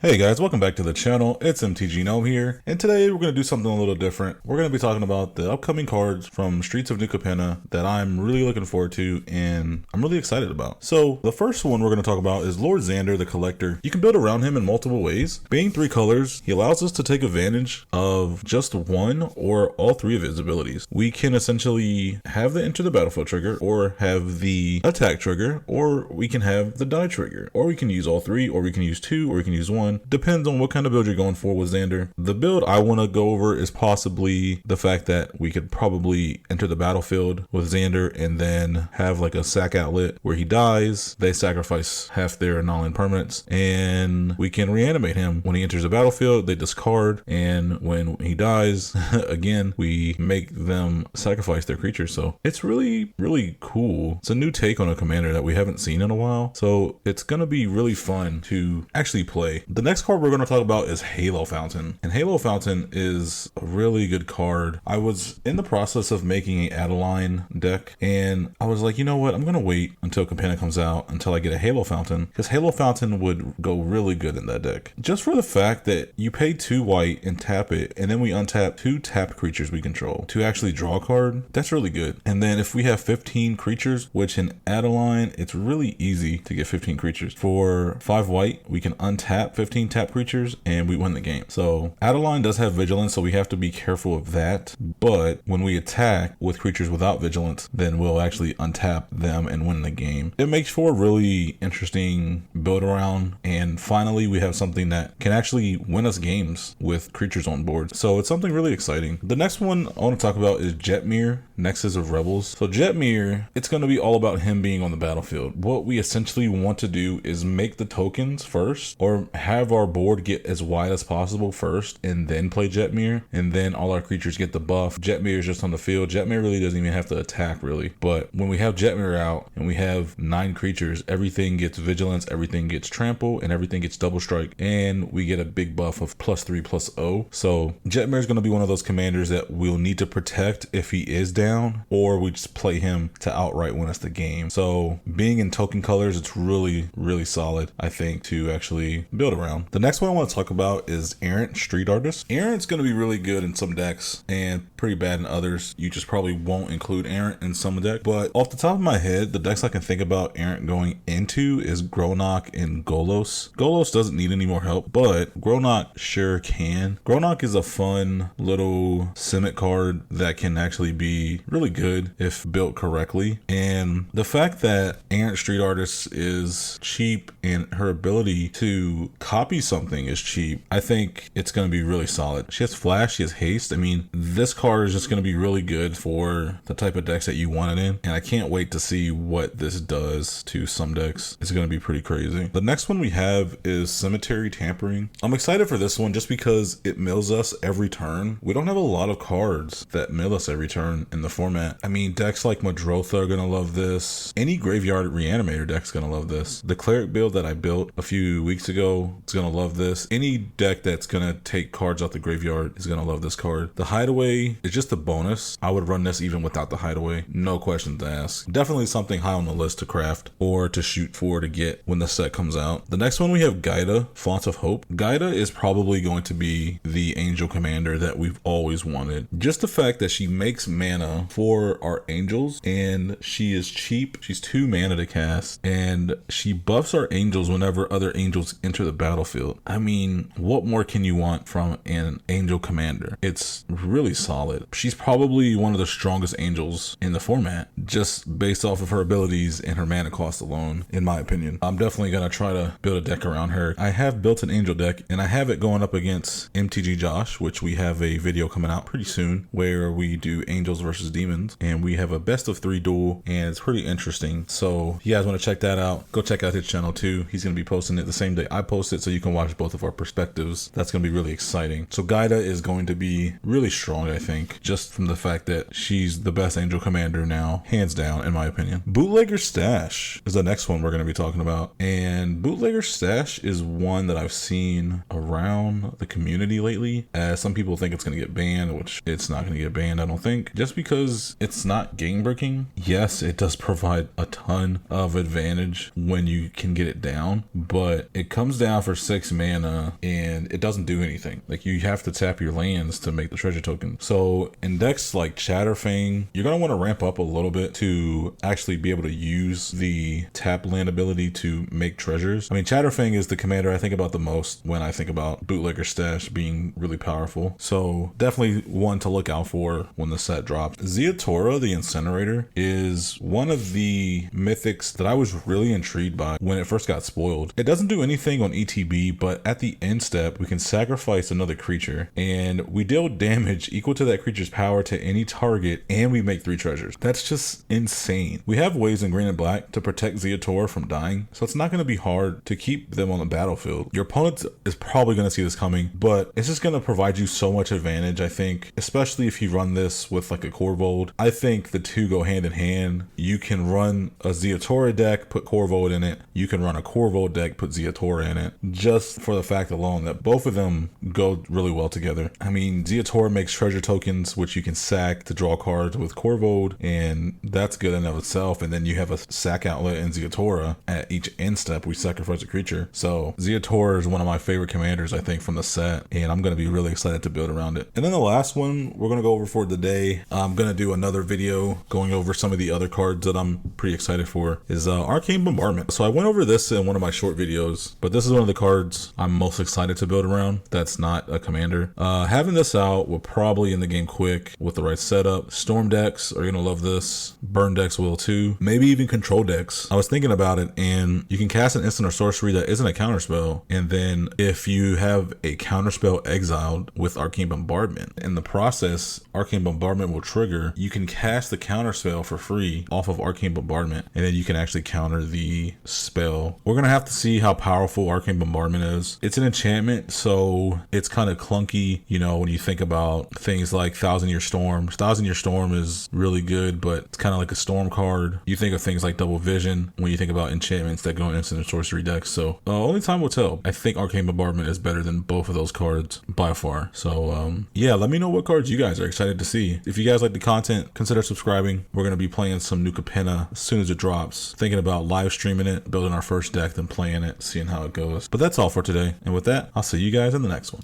Hey guys, welcome back to the channel. It's MTGGnome here, and today we're going to do something a little different. We're going to be talking about the upcoming cards from Streets of New Capenna that I'm really looking forward to and I'm really excited about. So the first one we're going to talk about is Lord Xander the Collector. You can build around him in multiple ways. Being 3 colors, he allows us to take advantage of just one or all 3 of his abilities. We can essentially have the enter the battlefield trigger, or have the attack trigger, or we can have the die trigger, or we can use all 3, or we can use 2, or we can use 1. Depends on what kind of build you're going for with Xander. The build I want to go over is possibly the fact that we could probably enter the battlefield with Xander and then have like a sack outlet where he dies, they sacrifice half their non-land permanents, and we can reanimate him. When he enters the battlefield, they discard, and when he dies, again, we make them sacrifice their creatures. So it's really cool. It's a new take on a commander that we haven't seen in a while, so it's gonna be really fun to actually play. The next card we're going to talk about is Halo Fountain, and Halo Fountain is a really good card. I was in the process of making an Adeline deck, and I was like, you know what, I'm going to wait until Capenna comes out until I get a Halo Fountain, because Halo Fountain would go really good in that deck. Just for the fact that you pay 2 white and tap it, and then we untap 2 tapped creatures we control to actually draw a card. That's really good. And then if we have 15 creatures, which in Adeline, it's really easy to get 15 creatures. For 5 white, we can untap 15 tap creatures and we win the game. So Adeline does have vigilance, so we have to be careful of that. But when we attack with creatures without vigilance, then we'll actually untap them and win the game. It makes for a really interesting build around. And finally, we have something that can actually win us games with creatures on board. So it's something really exciting. The next one I want to talk about is Jetmir, Nexus of Rebels. So Jetmir, it's going to be all about him being on the battlefield. What we essentially want to do is make the tokens first, or have our board get as wide as possible first, and then play Jetmir, and then all our creatures get the buff. Jetmir is just on the field. Jetmir really doesn't even have to attack, really. But when we have Jetmir out and we have 9 creatures, everything gets vigilance, everything gets trample, and everything gets double strike, and we get a big buff of +3/+0. So Jetmir is going to be one of those commanders that we'll need to protect if he is down, or we just play him to outright win us the game. So being in token colors, it's really solid, I think, to actually build around. The next one I want to talk about is Errant Street Artist. Errant's going to be really good in some decks and pretty bad in others. You just probably won't include Errant in some deck. But off the top of my head, the decks I can think about Errant going into is Gronok and Golos. Golos doesn't need any more help, but Gronok sure can. Gronok is a fun little Simic card that can actually be really good if built correctly. And the fact that Errant Street Artist is cheap and her ability to copy something is cheap, I think it's going to be really solid. She has flash, she has haste. I mean, this card is just going to be really good for the type of decks that you want it in, and I can't wait to see what this does to some decks. It's going to be pretty crazy. The next one we have is Cemetery Tampering. I'm excited for this one just because it mills us every turn. We don't have a lot of cards that mill us every turn in the format. I mean, decks like Madrotha are going to love this. Any Graveyard Reanimator deck's going to love this. The Cleric build that I built a few weeks ago is going to love this. Any deck that's going to take cards out the graveyard is going to love this card. The Hideaway is just a bonus. I would run this even without the Hideaway. No questions asked. Definitely something high on the list to craft or to shoot for to get when the set comes out. The next one we have Gaida, Font of Hope. Gaida is probably going to be the angel commander that we've always wanted. Just the fact that she makes mana for our angels, and she is cheap. She's 2 mana to cast, and she buffs our angels whenever other angels enter the battlefield. I mean, what more can you want from an angel commander? It's really solid. She's probably one of the strongest angels in the format, just based off of her abilities and her mana cost alone, in my opinion. I'm definitely going to try to build a deck around her. I have built an angel deck, and I have it going up against MTG Josh, which we have a video coming out pretty soon where we do angels versus demons, and we have a best of 3 duel, and it's pretty interesting. So if you guys want to check that out, go check out his channel too. He's going to be posting it the same day I post it, so you can watch both of our perspectives. That's going to be really exciting. So Gaida is going to be really strong, I think, just from the fact that she's the best angel commander now, hands down, in my opinion. Bootlegger Stash is the next one we're going to be talking about, and Bootlegger Stash is one that I've seen around the community lately, as some people think it's going to get banned, which it's not going to get banned, I don't think, just because it's not game breaking. Yes, it does provide a ton of advantage when you can get it down, but it comes down for for 6 mana and it doesn't do anything. Like, you have to tap your lands to make the treasure token. So in decks like Chatterfang, you're going to want to ramp up a little bit to actually be able to use the tap land ability to make treasures. I mean, Chatterfang is the commander I think about the most when I think about Bootlegger Stash being really powerful. So definitely one to look out for when the set drops. Zeatora, the Incinerator, is one of the mythics that I was really intrigued by when it first got spoiled. It doesn't do anything on ETB, but at the end step, we can sacrifice another creature and we deal damage equal to that creature's power to any target, and we make 3 treasures. That's just insane. We have ways in green and black to protect Zeatora from dying, so it's not going to be hard to keep them on the battlefield. Your opponent is probably going to see this coming, but it's just going to provide you so much advantage, I think, especially if you run this with like a Corvold. I think the two go hand in hand. You can run a Zeatora deck, put Corvold in it. You can run a Corvold deck, put Zeatora in it, just for the fact alone that both of them go really well together. I mean, Zeatora makes treasure tokens, which you can sack to draw cards with Corvold, and that's good in and of itself. And then you have a sack outlet in Zeatora. At each end step, we sacrifice a creature. So Zeatora is one of my favorite commanders, I think, from the set, and I'm going to be really excited to build around it. And then the last one we're going to go over for today, I'm going to do another video going over some of the other cards that I'm pretty excited for, is Arcane Bombardment. So I went over this in one of my short videos, but this is one of the cards I'm most excited to build around that's not a commander. Having this out will probably end the game quick with the right setup. Storm decks are going to love this. Burn decks will too. Maybe even control decks. I was thinking about it, and you can cast an instant or sorcery that isn't a counterspell, and then if you have a counterspell exiled with Arcane Bombardment, in the process, Arcane Bombardment will trigger. You can cast the counterspell for free off of Arcane Bombardment, and then you can actually counter the spell. We're going to have to see how powerful Arcane Bombardment is. It's an enchantment, so it's kind of clunky, you know, when you think about things like Thousand Year Storm. Thousand Year Storm is really good, but it's kind of like a storm card. You think of things like Double Vision when you think about enchantments that go in instant and sorcery decks. So only time will tell. I think Arcane Bombardment is better than both of those cards by far. So yeah, let me know what cards you guys are excited to see. If you guys like the content, consider subscribing. We're going to be playing some new Capenna as soon as it drops. Thinking about live streaming it, building our first deck, then playing it, seeing how it goes. But that's all for today. And with that, I'll see you guys in the next one.